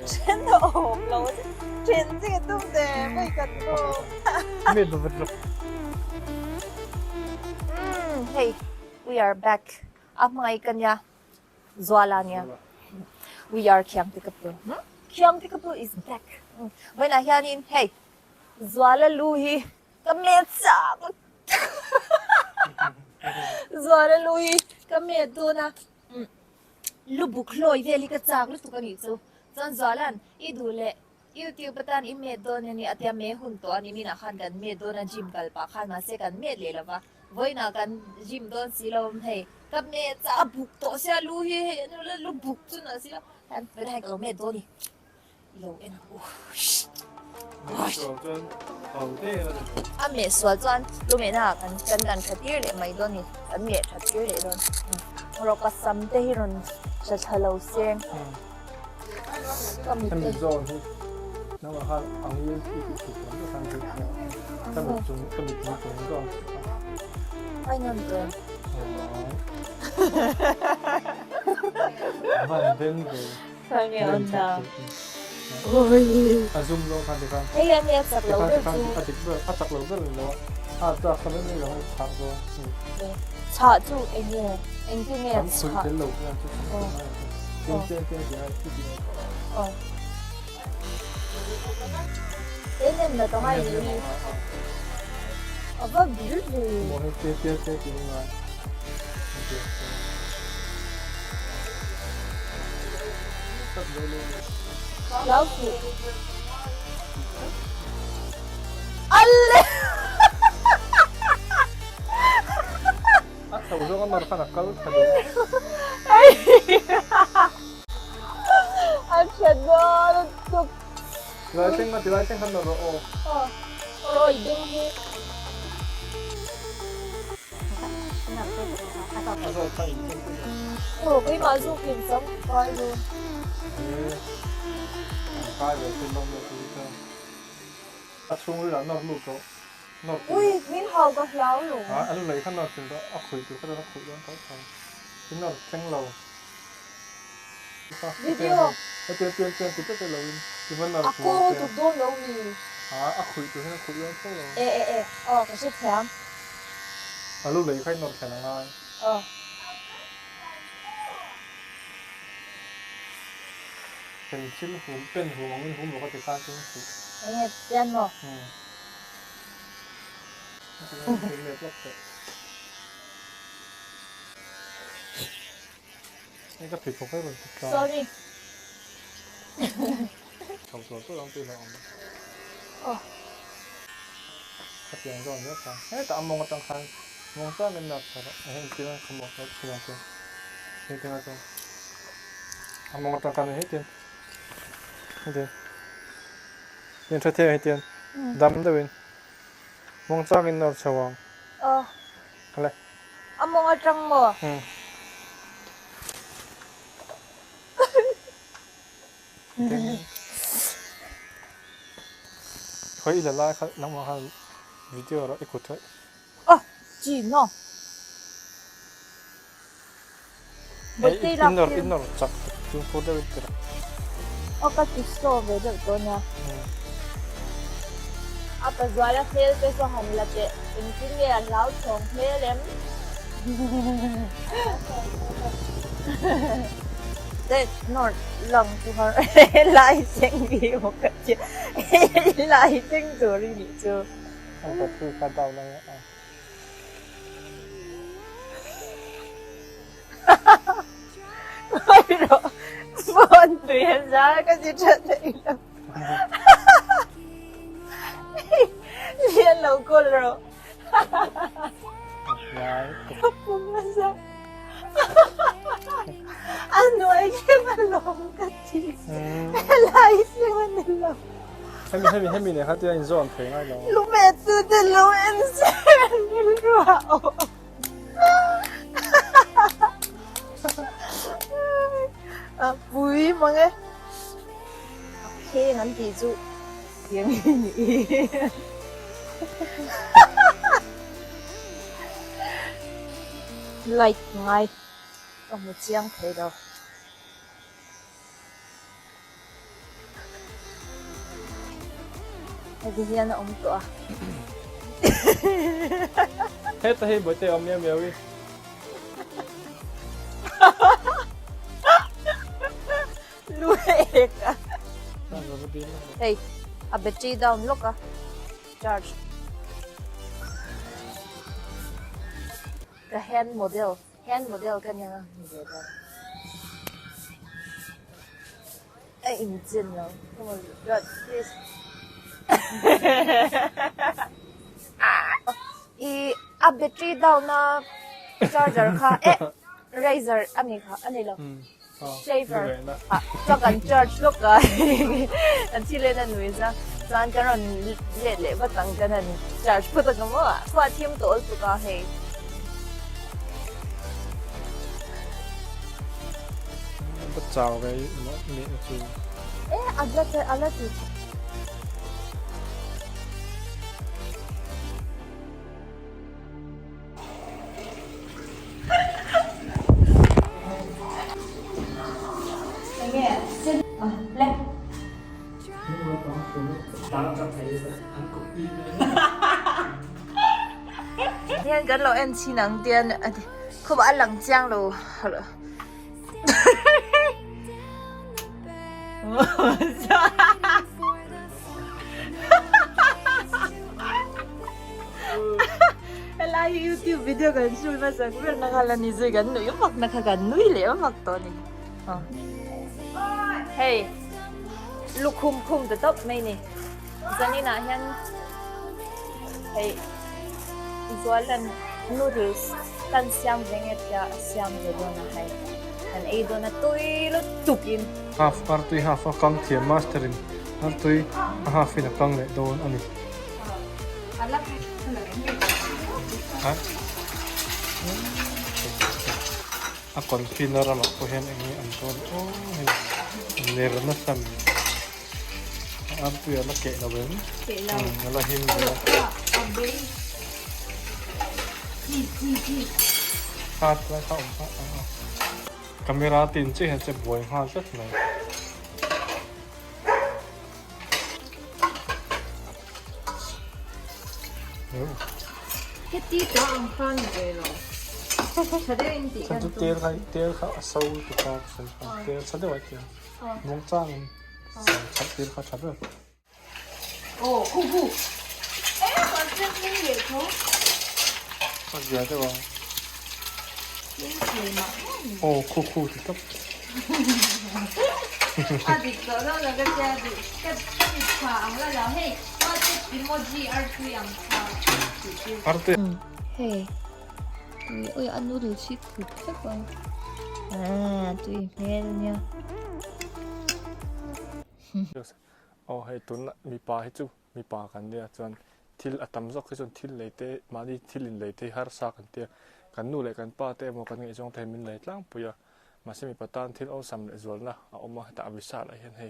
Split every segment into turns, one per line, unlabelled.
真的哦，我真这个动的ไม่กันก็
ไม่ดูเป็น
Hey, we are back. Mga ikanya, Zwala niya. We are Kiang Tikapu. Kiang Tikapu is back. When I hear him, hey, Zwala Luhi, kametsa. Zwala Luhi, kametona. Lubuk loy, veli ka tsak, luto ka nito. Zan Zwalan, idule. YouTube patan imedon ni atya me hunto ani minakan kan medon na gym kalpa kan masekan medle lava. Voy na kan gym don sila hey. Kap me sa buk to siya luhi he no lu buk tu na sila. Kan pero hay ko medon ni. Ilo en oh.
做真好对了。
Ame swalzan lumena kan kan khatir le mai don ni. Kan me khatir le don. Ro kasam te hiron sa thalo seng.
他们知道是，那么他行业一直出来，就三十条，他们总个。
Ay nandun.
Mandendo.
Panginoon na. Uy.
Zoom lo kan kan.
Ay yan yan sa cloud.
Adik ba? Atak lo ba lo? Atak ka na nila ang tao.
Cha tu anh nghe. Anh cứ nghe
Ang
cha.
kulit lo na. Tin.
Thế nên là tao hay gì? Aba bil gì?
Mo hay te nga.
Lão phụ. Alle.
Sa ulo ka marka nakal ka do.
Ang syador tuk.
Lighting kan na ro.
Roy ding mo.
Asa sa
Oh, cái mà du kìm sống coi luôn.
Kai về trên đông được thì xuống rồi nó lụt rồi. Nó
Ui, miếng hầu có lão luôn.
anh lấy khăn nó trên đó, khử từ cái đó khử đó có phải. Cái nó trắng lầu.
Video.
Tiền từ cái lầu thì vẫn là.
Ako tụt đôn lâu nhỉ.
Khử từ cái nó khử đó có lầu.
Ê, cái shit thèm.
Lúc lấy khăn nó khẻ năng ai.เป็นชิ้นหูเป็นหูของมันหูหนูก็จะสร้างชิ้นหู
Nghe tên mà.
เป็นเล็บล็อกเตะนี่ก็ผิดผมไม่เป็นผิด
Sorry.
สองตัวก็ลองตีลองถ้าเปลี่ยนก็เยอะไปแต่มองก็ต้องคันมองซ้ายเป็นหนักแต่เห็นจริงๆขโมยขโมยจริงเห็นจริงๆมองก็ต้องคันเห็นจริงเห็นเท่ๆเห็นจริงดำด้วยมองซ้ายเป็นหนักสว่างอะไร
Ông mong ở trong mà.
Khởi là like nóng mà hai video đó ít cột thôi.
Chỉ nó.
Inner chắc chúng tôi đã biết rồi.
Cái chút số về được tôi nha. Apa Zwala fail pe so han la te. In kin nghe lão chong fail em. Đây nó lòng thì họ lại sinh vì một cái chuyện lại sinh rồi đi chưa.
Ông phải cứ khai đầu này.
Ôi rồi, buồn tuyệt ra cái gì trở thành đâu. Liên lâu cô rồi. Không là sao. Ano ay malong ka chi. Lại sinh anh lòng.
Hay mình này khác tiêu anh dọn thấy ngay đó.
Lúc mẹ tôi thì lúc em xem như rượu. Vui mọi người. Ok, ngắn tí dụ. Tiếng nhỉ. Like ngay. Không một chiang thấy đâu. hay đi hiền ông tụa
hết tay bữa tay ông mèo mèo đi
lui à
rồi mới đi
hey a battery down look à charge the hand model cái nhà ai in chân rồi come on got this i a battery down na charger kha Razer anh này Shaver cho cần charge lúc rồi anh chỉ lên anh nuôi ra cho anh cái rồi lệ bắt tăng cái này charge bắt tăng cái mà qua thêm tổ tụ cả hệ
bắt chào cái miệng chứ
anh là gì nghe xin lên天跟老人吃能点，可把冷酱喽，好了。Ela YouTube video kan sul masa ko nakala ni Zoe kan no yung nakaganui le mak to ni. Hey. Lúc khum từ tóc này nè, giờ này nè hen, hey, rồi lần noodles tan xiang với nghe tia xiang với đồ na hay, anh ấy đồ na tôi lúc chụp in.
half căng thiệt masterin, tôi half in căng này đồ anh ấy. Hả? Còn pin ra mà có hen anh ấy ăn con, nè nó xăm. Tôi là kệ nào vậy?
Kệ nào?
Nó là hình phát lại không phát camera tin chứ hay sẽ buổi hoa rất này
Cái tí đó ăn phan về rồi. Thật đấy anh chị.
sản xuất tiền khá sâu từ các sản phẩm tiền sản xuất vậy kìa mong trang sản tiền khá chặt rồi
Ồ, khu. Ê, còn chân linh vậy thôi.
còn gì thế không?
Linh gì mà.
Ồ, khu thì cấp.
À, thì cỡ đó là cái thằng là hey, có cái emoji R2 yang
Arte.
Hey. Ôi ăn noodle chip cực thích quá. À, tùy nghe nha.
Hay tuần mi pa hết chú mi paกันเนี่ยจนทิลอัตมซอกจนทิลเลยเตมาดิทิลินเลยเตฮาร์ซากันเตกันนู่เลยกันป้าเตมกันเงยจงไทยมินเลยตั้งปุยมาสิมีปะตานทิลเอาสำเร็จส่วนละเอามาตาวิสาเลยเห็นให้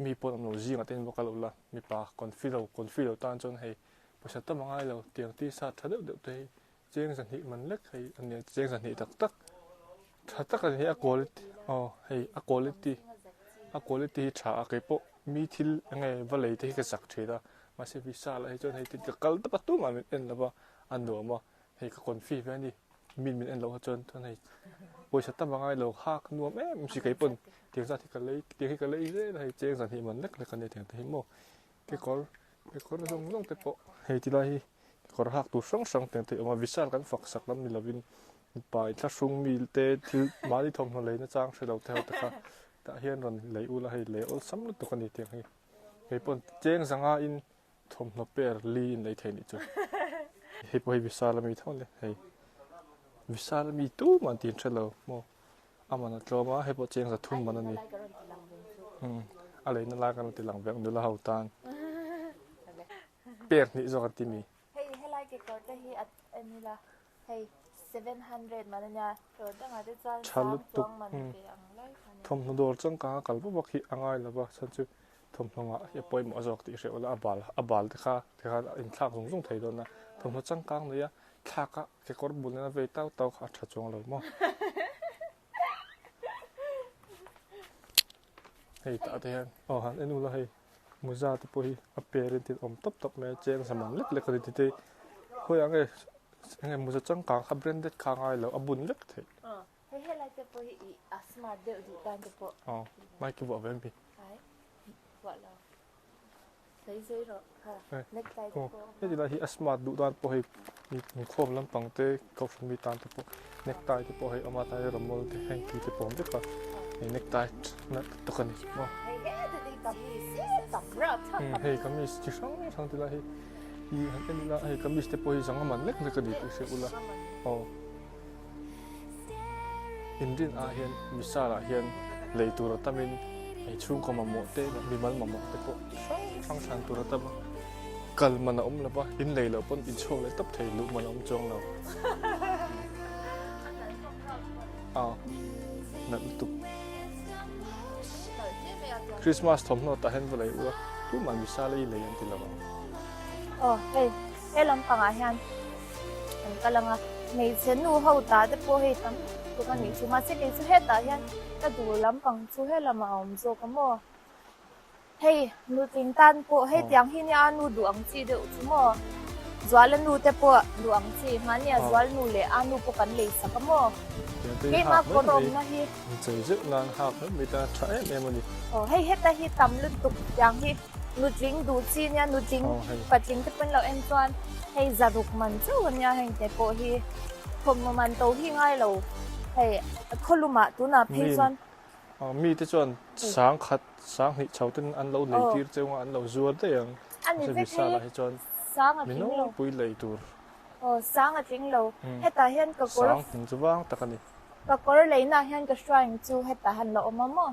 มีปนอมโนจีกันเต็มบกัลละมีปาคอนฟิโลตานจนให้ประชาชนมังไงเราเตียงที่สัตว์ทัดเดือดเตเจียงสันติมันเล็กให้อันเนี้ยเจียงสันติตักกันให้อากอลิตให้อากอลิตชาเก็บมีทิลยังไงว่าเลยที่กระสักเฉยมาเซฟิซาเลยจนให้ติดกับกัลตะปัตตุมาเอ็นแล้วว่าอันหนูมาให้กับคนฟีแม่นี่มินเอ็นเราจนให้บริษัทตั้งบางไงเราฮักนัวแม่ไม่ใช่ไก่ปนเตียงสัตว์ที่กันเลยให้เจียงสันติมันเล็กเลยกันเนี่ยเตียงที่โม่ก็ต้องแต่ปะให้ที่ไรก็ฮักตัวส่งเตียงที่ออกมาวิสากันฝักสักแล้วมีลาวินไปถ้าซุงมีเตที่มาที่ทอมทะเลนะจ้างใช้เราเท่าแต่ค่ะแต่เฮียนรันเลยอุละให้เลยอุซ้ำลุตัวกันนี่เตียงให้ปนเจียงสังอาอินทอมนเปอร์ลีนเลยเทนิจุให้พอให้วิสาลมีเท่าเลยให้วิสาลมีตู้มันตีนเชลล์โมอามันตรมาให้พอเจียงสัตว์ทุ่มมันนี่อะไรนั่นลากันติหลังแบงดูแลหาตานเปียกนี่จอกันที่มี
ให้ไลค์ก็ได้ให้อันนี้ละให้700มันเนี่ยตัวตั้งแต่จะสร้างตัวมันไปอังไลค์
ทอมนดอร์จังกางกัลบุบักฮีอังไงล่ะบ่ฉันจะทอมนงะอย่าปล่อยหมอจอกติเสียแล้วอับบาลที่ข้าอินทากส่งไทยโดนนะทอมนจังกางเลยอะทากะแค่กอดบุญนะเวต้าขาดจงเลยมั้งเฮ้ยตาเทียนฮันเอ็นูละเฮ้ย muza te po hi appearin tin om top me cheng saman lek ri ti te hoi ange muza chang kang kha branded kang ai lo abun lek the
He like te po hi smart de du tan te po.
mai ki bo ven bi
Ai. Wa lo. Sei ro. Ha. Necktie te po.
he ti la hi smart du dan po hi mi khom lam pang te ko fun mi tan te po necktie te po hi ama ta ramol te hanky te po te ka necktie na to kan mo hei kamis chi sang ti la hi han te la hei kamis te po hi sang man lek ka di se ula indin a hian misala hian leitur tamin ei chung ko mamo te mi mal mamo te po sang sang tur ta ba kal mana la ba in lei lo pon in chong le tap thei lu mana chong lo na tu Christmas thom no ta hen ba lei ula tu man misala i lei an ti la ba
hey lam pang a hian an kalanga nei chen nu ho ta te po he tam tu kan ni chu ma se ke chu he ta hian ta du lam pang chu he lama om zo ka mo hey nu ting tan po hey tiang hi nya nu du ang chi de chu mo zwal nu te po du ang chi mania zwal nu le anu po kan le sa ka mo ke ma ko rom na hi
chei zu nan ha mi ta trai me mo ni
hey heta hi tam lu tuk tiang hi nu ting du chi nya nu ting pa ting te pen lo en chuan hey zaruk man chu nya heng te po hi khom man to hi ngai lo hey kholuma tu na phe chuan
mi te chuan sang khat sang hi chautin an lo nei tir cheunga an lo zuar te yang
ani
se
ve
bisala hi chuan
sang a
mi
ting
no
lo
pui lei tur
sang a ting lo heta hian ka kor
sang hin chuwang takani
ka kor leina hian ka shrine chu heta han lo oma mo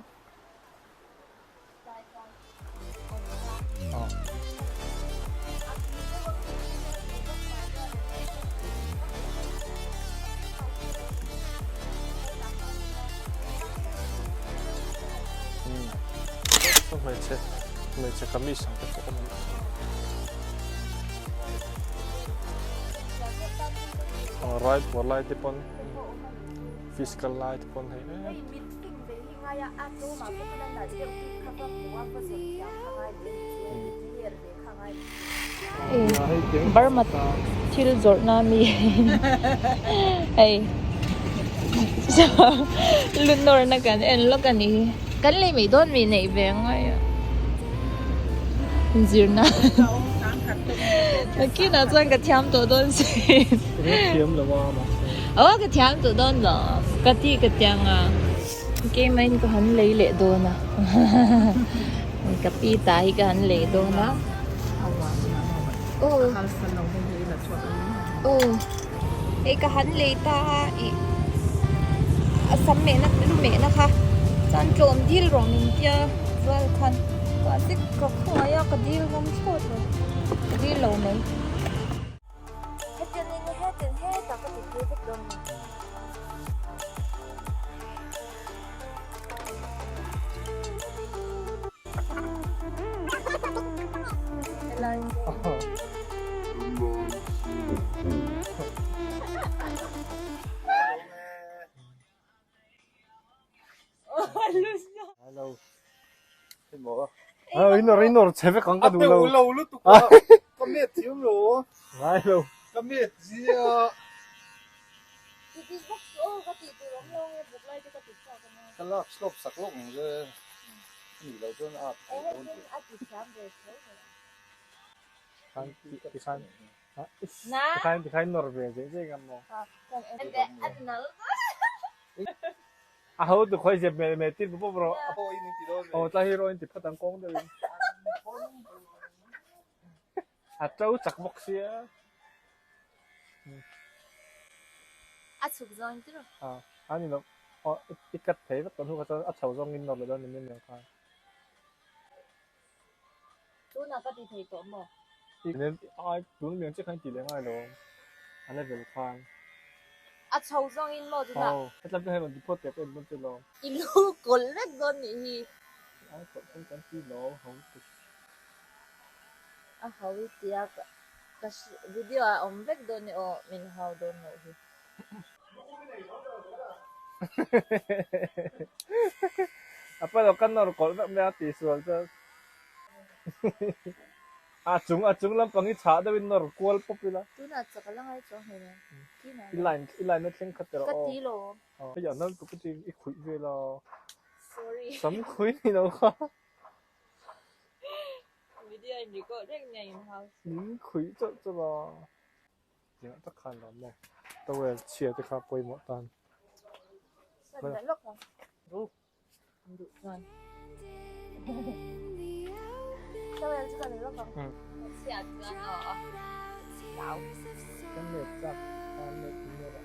mai che kamis sang te po right for light te pon fiscal light pon hai
Barmat thil zor na mi hey lunor na kan en lo kan ni kan le mi don mi nei ve ngai zirna ki na chuan ka thiam to don si
thiam la wa ma
ka thiam to don lo ka ti ka tiang a ke main ko han lei le do na ka pi ta hi ka han le do na ka han le ta i asam me na lu me na kha chan tlom dil rong in tia wal khan ka tik ka khaya ka dil rom chot lo ka dil lo nei hetin ni hetin he ta ka ti ke dom lai
hello inor cheve kang ka du lo
lo lu tu ka me thiam lo
ngai lo
ka me zia
It is box ka ti tu rom lo nge buk lai ka ti cha ka ma
kala slop sak lo nge ni lo ton a
ai hen a ti cham de
kan ti kan
na
ti kan nor ve je ngam mo
kan en nal
a ho tu khoi je me ti bu bro
po ini ti do
ta hero in ti phatang kong de a chau chak mok sia
a chuk zong tu
ani no ikat thei na ton hu ka a chau zong in no le don ni ne ka
tu na ka ti thei to mo
nên ai đúng miếng chiếc khăn chỉ lấy ngay rồi anh ấy về khoang
a chau zong in mo tu na
cái làm cho hay mình đi phốt đẹp em muốn chơi lo
i lu kol lek don ni hi
ai còn không cần chi nó không
a hawi tia ka video a om vek don ni o min how don no hi
apa lo kan nor kol nak mea ti sual cho Acung lampang itha dawin nor kual popila.
Tu na tsaka lang ay chong hina. Kina.
Ilan na tling katero.
Katilo.
Kaya nan ko kuti ikhui vela.
Sorry.
Sam khui ni no ka.
Video hindi ko rin niya yung house.
Khui cho cho la. Jinga ta khan la ne. Ta we chia te kha poi mo tan.
Sanda lok lang.
Oh.
Hindi man. Tawel sa kanila lang. Siya ka oo. Tao.
Kan ne ta kan ne ni ra.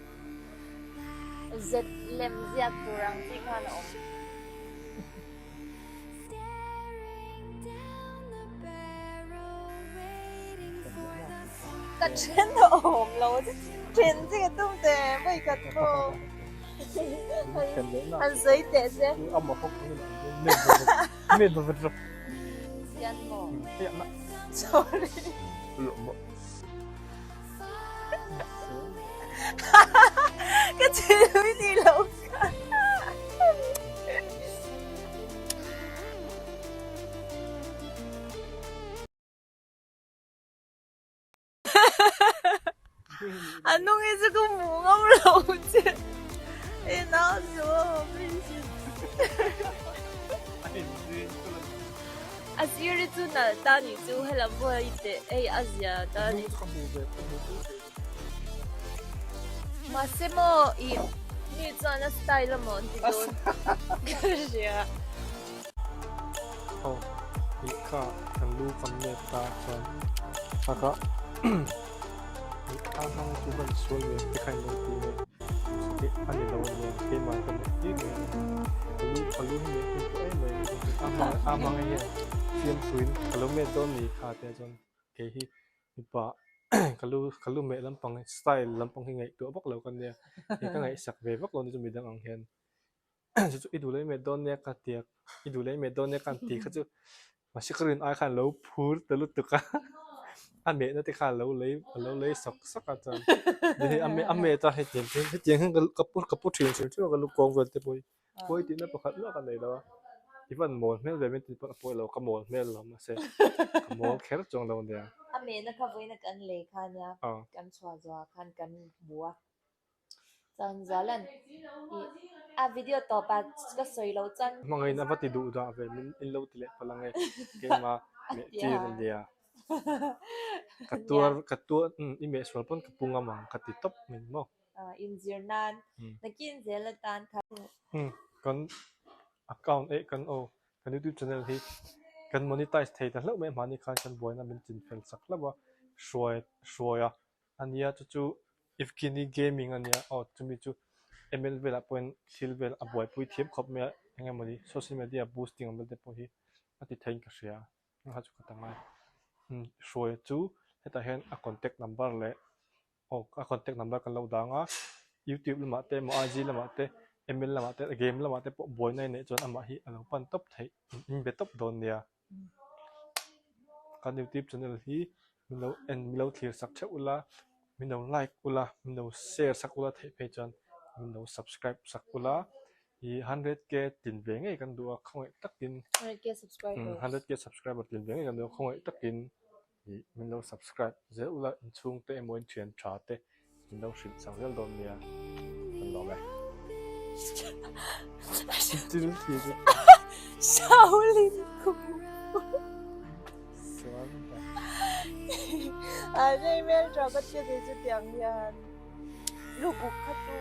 Zet lem ziat turang si kan om. Ka chen da om lo. Chen ce个动的为个动。
Kan le na.
很随点噻。
Amma hok ni na. Ne do do.
Yan mo.
Ya na.
Sorry.
Lo mo.
Cái chuyện đi lâu cả. Anh nói nghe sao có muốn ông lâu chứ. Ê nó rồi mình à xíu đi tu nè ta nữ tu hay là mua ít ê à giờ ta nữ mà xem mà ý nữ tu nó style mà thì đâu cái gì à
Oh, ika kan lu kan ne ta chan. Aka. Ika nang tu ban sul me te kan lo ti me. Ke ani lo ne ke ma kan ti me. Lu me ti ko ai me. Ama ngai ye. Siam suin kalau me don ni kha te jon ke hi pa kalau me lampang style lampang hi ngai tu bak lo kan ne. Ke ka ngai sak ve bak lo ni ju mi dang ang hian. Chu idule me don ne ka tiak idule me don ne kan ti kha chu masikarin ai khan lo phur talu tuka ame na te khan lo lei sok sak a chan de ame ta he chen han kapu thin chu ka lu kong vel te poi ti na pakhat la kan nei lo iban mol mel ve men ti pa poi lo ka mol mel lo ma se ka mol kher chong lo de
à mẹ nó không với nó cần lệ khan nha
a
cần xóa gió khan cần bùa chân gió lần à video to ba cái sợi lâu chân
mangai na pati du da ve min in lo ti le palangai ke ma me ti ron dia katua ime swal pon kapunga mang kati top min mo
in zirnan na kin zela tan khan
kan account kan kan YouTube channel hi kan monetize thei ta hlo me mani khan kan boina min chin fel sak lawa shroya ania chu if kini gaming ania chumi chu ML vela point silver a boy pui thiep khop me enga mani social media boosting am te po hi ati thain ka sia ha chu ka tangai shroya chu heta hen a contact number le a contact number kan lo danga YouTube lama te mo IG lama te ML lama te game lama te po boy nai ne chon ama hi alo pan top thai in be top don nia kan YouTube channel hi milo clear sak che ula mino like ula mino share sak ula thai pe chon mino subscribe sak ula i 100k tin ve ngai kan du khoi takin
100k subscribers
100k subscriber tin ve ngai kan du khoi takin i mino subscribe ze ula chung te moin thian tha te mino shin sang rel don nia kan lo me Still feel
Shaolin Kung à đây mấy trò có chơi thì sẽ tiếng Hàn lúc buộc khát tu